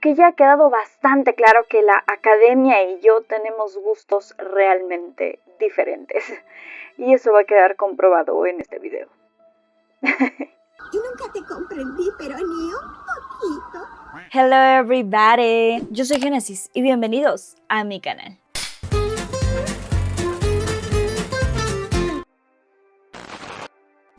que ya ha quedado bastante claro que la academia y yo tenemos gustos realmente diferentes. Y eso va a quedar comprobado en este video. Y nunca te comprendí, pero ni un poquito. Hello everybody, yo soy Génesis y bienvenidos a mi canal.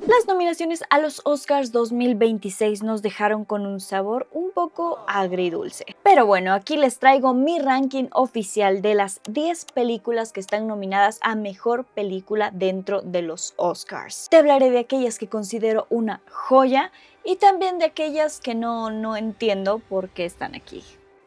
Las nominaciones a los Oscars 2026 nos dejaron con un sabor un poco agridulce. Pero bueno, aquí les traigo mi ranking oficial de las 10 películas que están nominadas a Mejor Película dentro de los Oscars. Te hablaré de aquellas que considero una joya y también de aquellas que no entiendo por qué están aquí.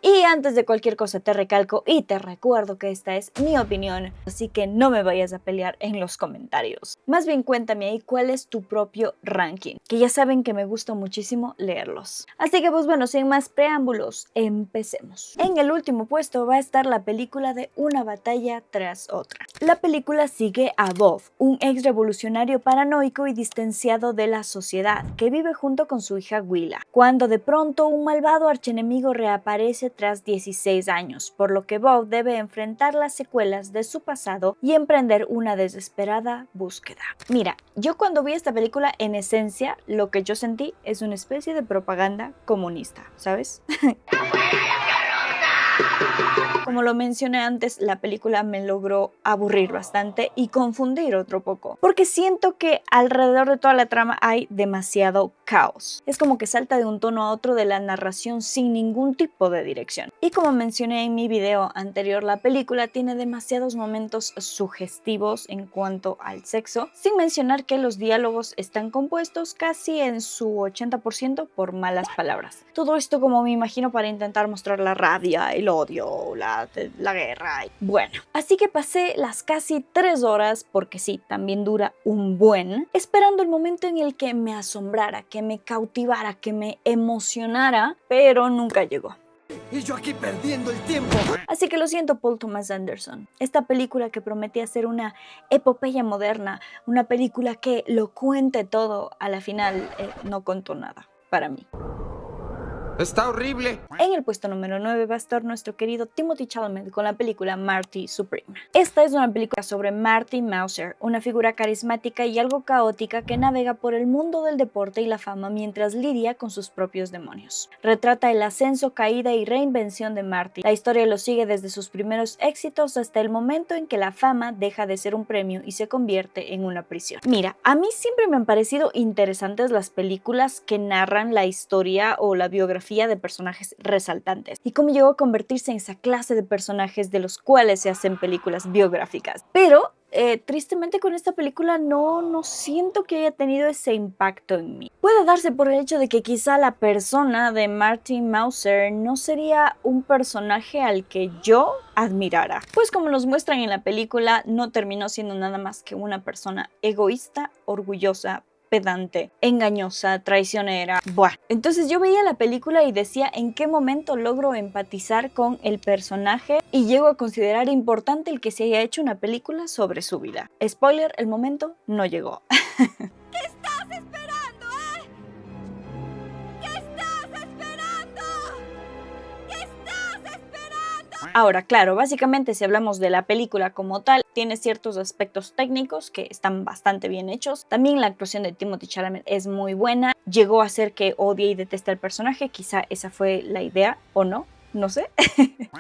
Y antes de cualquier cosa te recalco y te recuerdo que esta es mi opinión, así que no me vayas a pelear en los comentarios. Más bien cuéntame ahí cuál es tu propio ranking, que ya saben que me gusta muchísimo leerlos. Así que pues bueno, sin más preámbulos, empecemos. En el último puesto va a estar la película de Una batalla tras otra. La película sigue a Bob, un ex revolucionario paranoico y distanciado de la sociedad, que vive junto con su hija Willa, cuando de pronto un malvado archienemigo reaparece tras 16 años, por lo que Bob debe enfrentar las secuelas de su pasado y emprender una desesperada búsqueda. Mira, yo cuando vi esta película, en esencia, lo que yo sentí es una especie de propaganda comunista, ¿sabes? Como lo mencioné antes, la película me logró aburrir bastante y confundir otro poco, porque siento que alrededor de toda la trama hay demasiado caos. Es como que salta de un tono a otro de la narración sin ningún tipo de dirección. Y como mencioné en mi video anterior, la película tiene demasiados momentos sugestivos en cuanto al sexo, sin mencionar que los diálogos están compuestos casi en su 80% por malas palabras. Todo esto, como me imagino, para intentar mostrar la rabia, el odio, la guerra. Bueno, así que pasé las casi 3 horas, porque sí, también dura un buen, esperando el momento en el que me asombrara, que me cautivara, que me emocionara, pero nunca llegó. Y yo aquí perdiendo el tiempo. Así que lo siento, Paul Thomas Anderson. Esta película que prometía ser una epopeya moderna, una película que lo cuente todo, a la final no contó nada para mí. Está horrible. En el puesto número 9 va a estar nuestro querido Timothée Chalamet con la película Marty Supreme. Esta es una película sobre Marty Mauser, una figura carismática y algo caótica que navega por el mundo del deporte y la fama mientras lidia con sus propios demonios. Retrata el ascenso, caída y reinvención de Marty. La historia lo sigue desde sus primeros éxitos hasta el momento en que la fama deja de ser un premio y se convierte en una prisión. Mira, a mí siempre me han parecido interesantes las películas que narran la historia o la biografía de personajes resaltantes y cómo llegó a convertirse en esa clase de personajes de los cuales se hacen películas biográficas. Pero tristemente con esta película no siento que haya tenido ese impacto en mí. Puede darse por el hecho de que quizá la persona de Marty Mauser no sería un personaje al que yo admirara, pues como nos muestran en la película, no terminó siendo nada más que una persona egoísta, orgullosa, pedante, engañosa, traicionera. Buah. Entonces yo veía la película y decía en qué momento logro empatizar con el personaje y llego a considerar importante el que se haya hecho una película sobre su vida. Spoiler, el momento no llegó. ¿Qué estás esperando, ¿Qué estás esperando? ¿Qué estás esperando? Ahora, claro, básicamente si hablamos de la película como tal, tiene ciertos aspectos técnicos que están bastante bien hechos. También la actuación de Timothée Chalamet es muy buena. Llegó a hacer que odie y deteste al personaje, quizá esa fue la idea o no. No sé.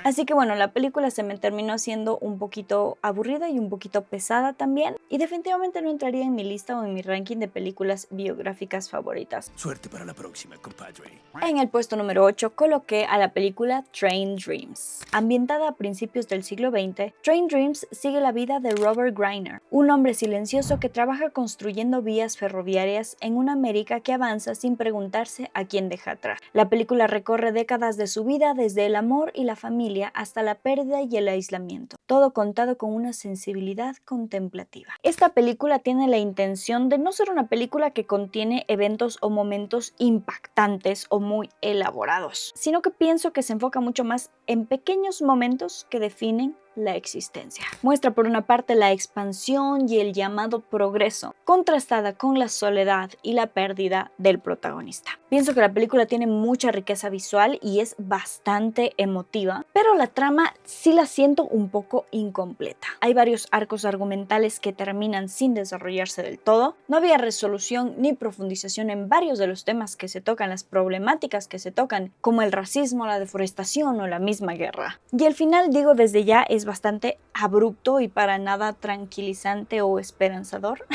Así que bueno, la película se me terminó siendo un poquito aburrida y un poquito pesada también. Y definitivamente no entraría en mi lista o en mi ranking de películas biográficas favoritas. Suerte para la próxima, compadre. En el puesto número 8 coloqué a la película Train Dreams. Ambientada a principios del siglo XX, Train Dreams sigue la vida de Robert Greiner, un hombre silencioso que trabaja construyendo vías ferroviarias en una América que avanza sin preguntarse a quién deja atrás. La película recorre décadas de su vida desde el amor y la familia hasta la pérdida y el aislamiento, todo contado con una sensibilidad contemplativa. Esta película tiene la intención de no ser una película que contiene eventos o momentos impactantes o muy elaborados, sino que pienso que se enfoca mucho más en pequeños momentos que definen la existencia. Muestra por una parte la expansión y el llamado progreso, contrastada con la soledad y la pérdida del protagonista. Pienso que la película tiene mucha riqueza visual y es bastante emotiva, pero la trama sí la siento un poco incompleta. Hay varios arcos argumentales que terminan sin desarrollarse del todo, no había resolución ni profundización en varios de los temas que se tocan, las problemáticas que se tocan, como el racismo, la deforestación o la misma guerra. Y el final, digo desde ya, es bastante abrupto y para nada tranquilizante o esperanzador.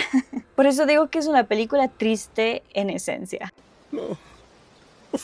Por eso digo que es una película triste en esencia. No, por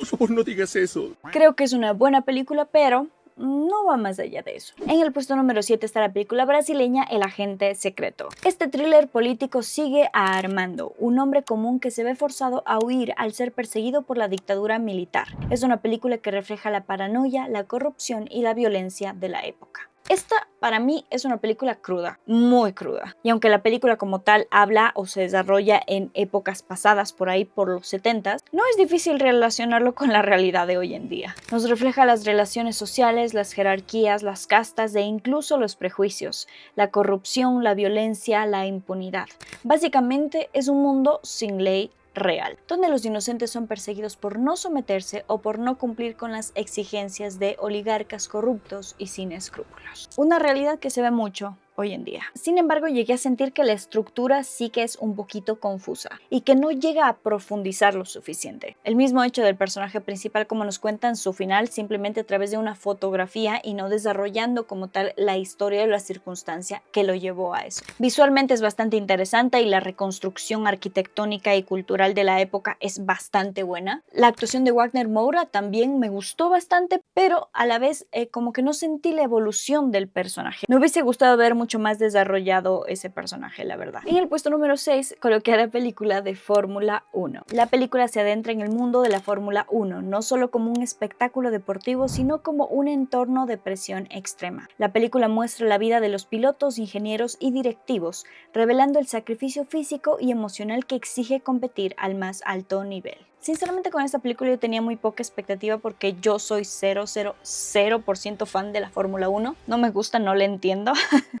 favor no digas eso. Creo que es una buena película, pero no va más allá de eso. En el puesto número 7 está la película brasileña El Agente Secreto. Este thriller político sigue a Armando, un hombre común que se ve forzado a huir al ser perseguido por la dictadura militar. Es una película que refleja la paranoia, la corrupción y la violencia de la época. Esta, para mí, es una película cruda, muy cruda. Y aunque la película como tal habla o se desarrolla en épocas pasadas, por ahí por los 70s, no es difícil relacionarlo con la realidad de hoy en día. Nos refleja las relaciones sociales, las jerarquías, las castas e incluso los prejuicios, la corrupción, la violencia, la impunidad. Básicamente es un mundo sin ley real, donde los inocentes son perseguidos por no someterse o por no cumplir con las exigencias de oligarcas corruptos y sin escrúpulos. Una realidad que se ve mucho hoy en día. Sin embargo, llegué a sentir que la estructura sí que es un poquito confusa y que no llega a profundizar lo suficiente. El mismo hecho del personaje principal, como nos cuenta en su final, simplemente a través de una fotografía y no desarrollando como tal la historia o la circunstancia que lo llevó a eso. Visualmente es bastante interesante y la reconstrucción arquitectónica y cultural de la época es bastante buena. La actuación de Wagner Moura también me gustó bastante, pero a la vez como que no sentí la evolución del personaje. Me hubiese gustado ver mucho más desarrollado ese personaje, la verdad. En el puesto número 6 coloqué a la película de Fórmula 1. La película se adentra en el mundo de la Fórmula 1, no solo como un espectáculo deportivo, sino como un entorno de presión extrema. La película muestra la vida de los pilotos, ingenieros y directivos, revelando el sacrificio físico y emocional que exige competir al más alto nivel. Sinceramente, con esta película yo tenía muy poca expectativa porque yo soy 000% fan de la Fórmula 1. No me gusta, no la entiendo.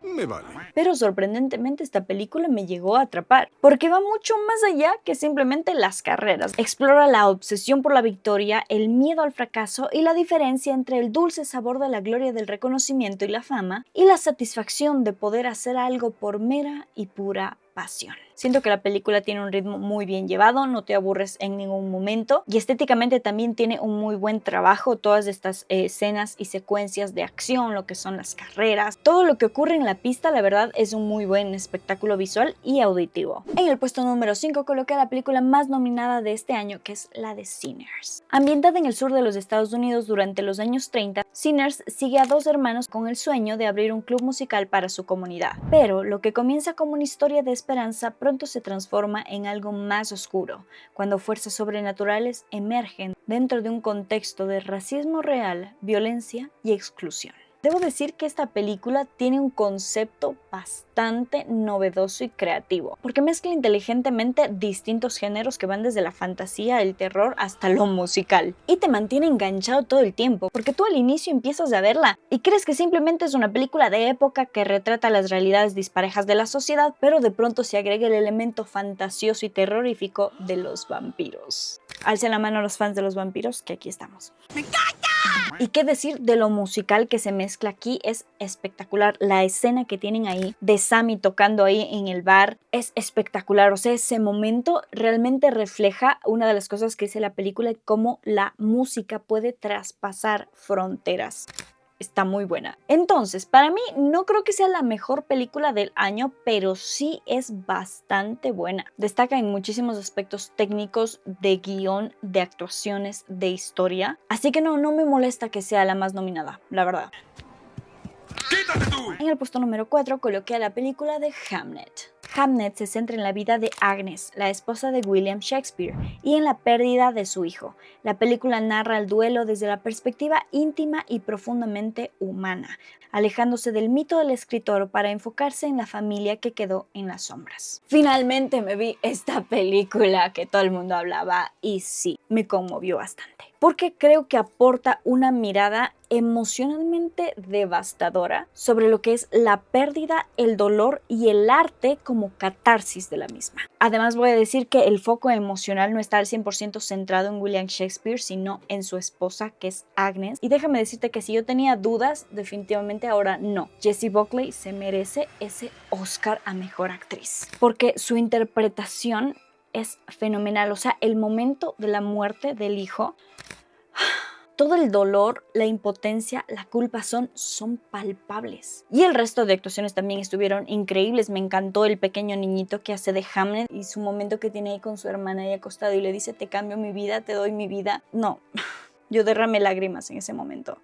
Me vale. Pero sorprendentemente esta película me llegó a atrapar, porque va mucho más allá que simplemente las carreras. Explora la obsesión por la victoria, el miedo al fracaso y la diferencia entre el dulce sabor de la gloria del reconocimiento y la fama y la satisfacción de poder hacer algo por mera y pura pasión. Siento que la película tiene un ritmo muy bien llevado, no te aburres en ningún momento y estéticamente también tiene un muy buen trabajo. Todas estas escenas y secuencias de acción, lo que son las carreras, todo lo que ocurre en la pista, la verdad es un muy buen espectáculo visual y auditivo. En el puesto número 5 coloqué la película más nominada de este año, que es la de Sinners. Ambientada en el sur de los Estados Unidos durante los años 30, Sinners sigue a dos hermanos con el sueño de abrir un club musical para su comunidad. Pero lo que comienza como una historia de esperanza pronto se transforma en algo más oscuro, cuando fuerzas sobrenaturales emergen dentro de un contexto de racismo real, violencia y exclusión. Debo decir que esta película tiene un concepto bastante novedoso y creativo, porque mezcla inteligentemente distintos géneros que van desde la fantasía, el terror, hasta lo musical. Y te mantiene enganchado todo el tiempo, porque tú al inicio empiezas a verla y crees que simplemente es una película de época que retrata las realidades disparejas de la sociedad, pero de pronto se agrega el elemento fantasioso y terrorífico de los vampiros. Alcen la mano a los fans de los vampiros, que aquí estamos. ¡Me encanta! Y qué decir de lo musical que se mezcla aquí, es espectacular. La escena que tienen ahí de Sammy tocando ahí en el bar es espectacular. O sea, ese momento realmente refleja una de las cosas que dice la película, cómo la música puede traspasar fronteras. Está muy buena. Entonces, para mí no creo que sea la mejor película del año, pero sí es bastante buena. Destaca en muchísimos aspectos técnicos, de guión, de actuaciones, de historia. Así que no me molesta que sea la más nominada, la verdad. ¡Quítate tú! En el puesto número 4 coloqué a la película de Hamnet. Hamnet se centra en la vida de Agnes, la esposa de William Shakespeare, y en la pérdida de su hijo. La película narra el duelo desde la perspectiva íntima y profundamente humana, alejándose del mito del escritor para enfocarse en la familia que quedó en las sombras. Finalmente me vi esta película que todo el mundo hablaba y sí, me conmovió bastante. porque creo que aporta una mirada emocionalmente devastadora sobre lo que es la pérdida, el dolor y el arte como catarsis de la misma. Además voy a decir que el foco emocional no está al 100% centrado en William Shakespeare, sino en su esposa, que es Agnes. Y déjame decirte que si yo tenía dudas, definitivamente ahora no. Jessie Buckley se merece ese Oscar a Mejor Actriz, porque su interpretación es fenomenal. O sea, el momento de la muerte del hijo, todo el dolor, la impotencia, la culpa son palpables. Y el resto de actuaciones también estuvieron increíbles. Me encantó el pequeño niñito que hace de Hamlet y su momento que tiene ahí con su hermana ahí acostado y le dice: te cambio mi vida, te doy mi vida. No, yo derramé lágrimas en ese momento.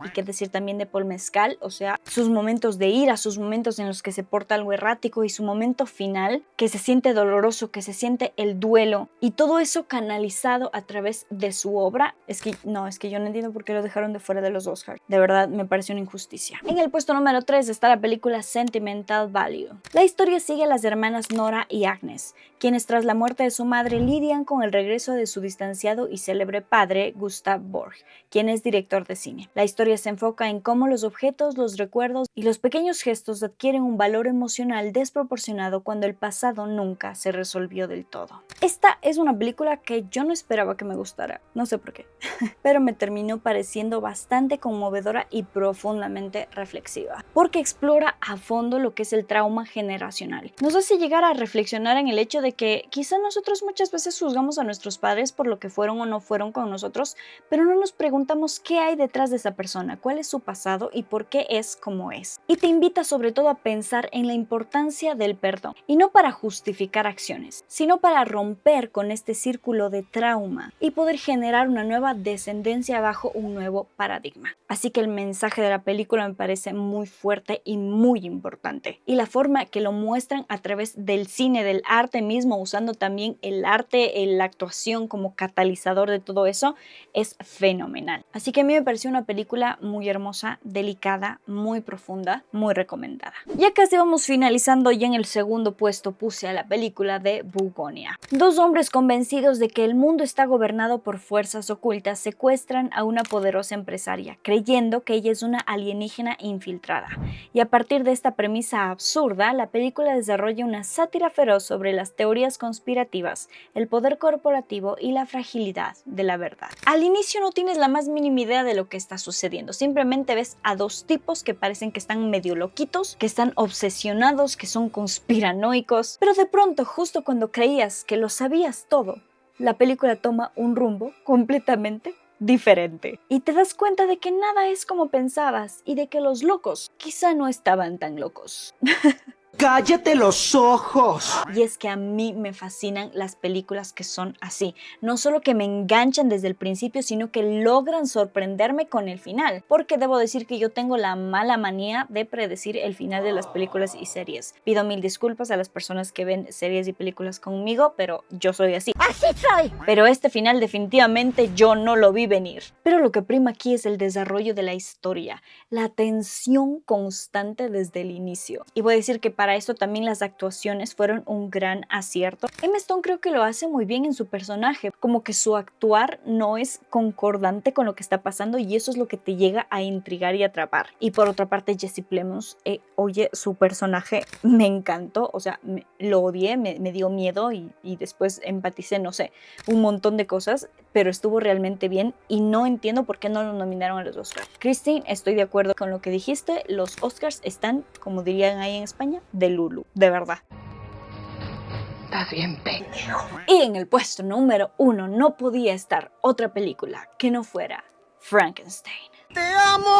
Y qué decir también de Paul Mescal, o sea, sus momentos de ira, sus momentos en los que se porta algo errático y su momento final, que se siente doloroso, que se siente el duelo y todo eso canalizado a través de su obra. Es que yo no entiendo por qué lo dejaron de fuera de los Oscars. De verdad, me parece una injusticia. En el puesto número 3 está la película Sentimental Value. La historia sigue a las hermanas Nora y Agnes, quienes tras la muerte de su madre lidian con el regreso de su distanciado y célebre padre, Gustav Borg, quien es director de cine. La historia se enfoca en cómo los objetos, los recuerdos y los pequeños gestos adquieren un valor emocional desproporcionado cuando el pasado nunca se resolvió del todo. Esta es una película que yo no esperaba que me gustara, no sé por qué, pero me terminó pareciendo bastante conmovedora y profundamente reflexiva, porque explora a fondo lo que es el trauma generacional. Nos hace llegar a reflexionar en el hecho de que quizá nosotros muchas veces juzgamos a nuestros padres por lo que fueron o no fueron con nosotros, pero no nos preguntamos qué hay detrás de esa persona, cuál es su pasado y por qué es como es. Y te invita sobre todo a pensar en la importancia del perdón, y no para justificar acciones, sino para romper con este círculo de trauma y poder generar una nueva descendencia bajo un nuevo paradigma. Así que el mensaje de la película me parece muy fuerte y muy importante. Y la forma que lo muestran a través del cine, del arte mismo, usando también el arte, la actuación como catalizador de todo eso, es fenomenal. Así que a mí me pareció una película muy hermosa, delicada, muy profunda, muy recomendada. Ya casi vamos finalizando y en el segundo puesto puse a la película de Bugonia. Dos hombres convencidos de que el mundo está gobernado por fuerzas ocultas secuestran a una poderosa empresaria, creyendo que ella es una alienígena infiltrada. Y a partir de esta premisa absurda, la película desarrolla una sátira feroz sobre las teorías conspirativas, el poder corporativo y la fragilidad de la verdad. Al inicio no tienes la más mínima idea de lo que está sucediendo. Simplemente ves a dos tipos que parecen que están medio loquitos, que están obsesionados, que son conspiranoicos, pero de pronto, justo cuando creías que lo sabías todo, la película toma un rumbo completamente diferente. Y te das cuenta de que nada es como pensabas y de que los locos quizá no estaban tan locos. ¡Cállate los ojos! Y es que a mí me fascinan las películas que son así. No solo que me enganchan desde el principio, sino que logran sorprenderme con el final. Porque debo decir que yo tengo la mala manía de predecir el final de las películas y series. Pido mil disculpas a las personas que ven series y películas conmigo, pero yo soy así. ¡Así soy! Pero este final definitivamente yo no lo vi venir. Pero lo que prima aquí es el desarrollo de la historia, la tensión constante desde el inicio. Y voy a decir que para esto también las actuaciones fueron un gran acierto. Emma Stone creo que lo hace muy bien en su personaje, como que su actuar no es concordante con lo que está pasando y eso es lo que te llega a intrigar y atrapar. Y por otra parte Jesse Plemons, oye, su personaje me encantó, o sea, lo odié, me dio miedo y después empaticé, no sé, un montón de cosas, pero estuvo realmente bien y no entiendo por qué no lo nominaron a los Oscars. Christine, estoy de acuerdo con lo que dijiste, los Oscars están, como dirían ahí en España, de Lulu, de verdad. Estás bien pendejo. Y en el puesto número 1 no podía estar otra película que no fuera Frankenstein. ¡Te amo!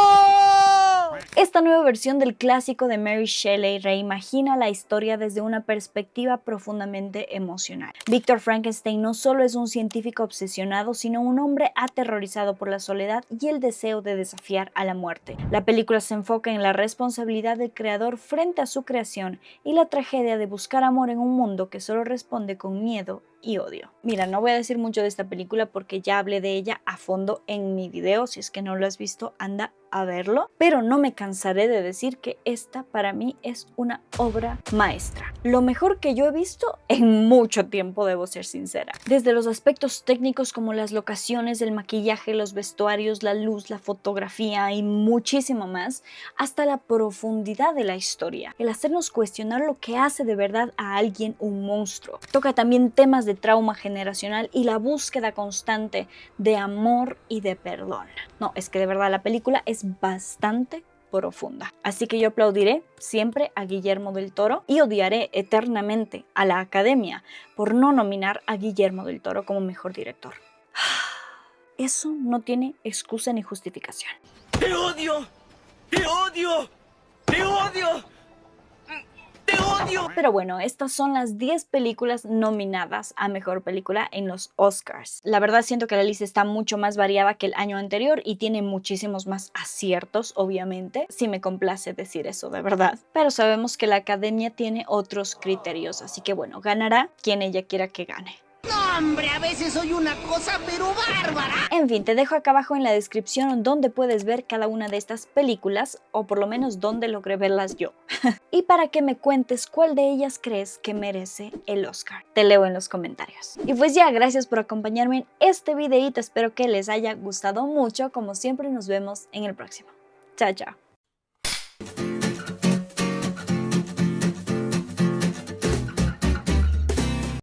Esta nueva versión del clásico de Mary Shelley reimagina la historia desde una perspectiva profundamente emocional. Victor Frankenstein no solo es un científico obsesionado, sino un hombre aterrorizado por la soledad y el deseo de desafiar a la muerte. La película se enfoca en la responsabilidad del creador frente a su creación y la tragedia de buscar amor en un mundo que solo responde con miedo y odio. Mira, no voy a decir mucho de esta película porque ya hablé de ella a fondo en mi video. Si es que no lo has visto, anda a verlo, pero no me cansaré de decir que esta para mí es una obra maestra. Lo mejor que yo he visto en mucho tiempo, debo ser sincera. Desde los aspectos técnicos como las locaciones, el maquillaje, los vestuarios, la luz, la fotografía y muchísimo más, hasta la profundidad de la historia. El hacernos cuestionar lo que hace de verdad a alguien un monstruo. Toca también temas de trauma generacional y la búsqueda constante de amor y de perdón. No, es que de verdad la película es bastante profunda. Así que yo aplaudiré siempre a Guillermo del Toro y odiaré eternamente a la Academia por no nominar a Guillermo del Toro como mejor director. Eso no tiene excusa ni justificación. ¡Te odio! ¡Te odio! ¡Te odio! ¡Te odio! Pero bueno, estas son las 10 películas nominadas a Mejor Película en los Oscars. La verdad siento que la lista está mucho más variada que el año anterior y tiene muchísimos más aciertos, obviamente. Sí me complace decir eso, de verdad. Pero sabemos que la Academia tiene otros criterios, así que bueno, ganará quien ella quiera que gane. No, hombre, a veces soy una cosa pero bárbara. En fin, te dejo acá abajo en la descripción donde puedes ver cada una de estas películas, o por lo menos donde logré verlas yo. Y para que me cuentes cuál de ellas crees que merece el Oscar. Te leo en los comentarios. Y pues ya, gracias por acompañarme en este videíto, espero que les haya gustado mucho. Como siempre, nos vemos en el próximo. Chao, chao.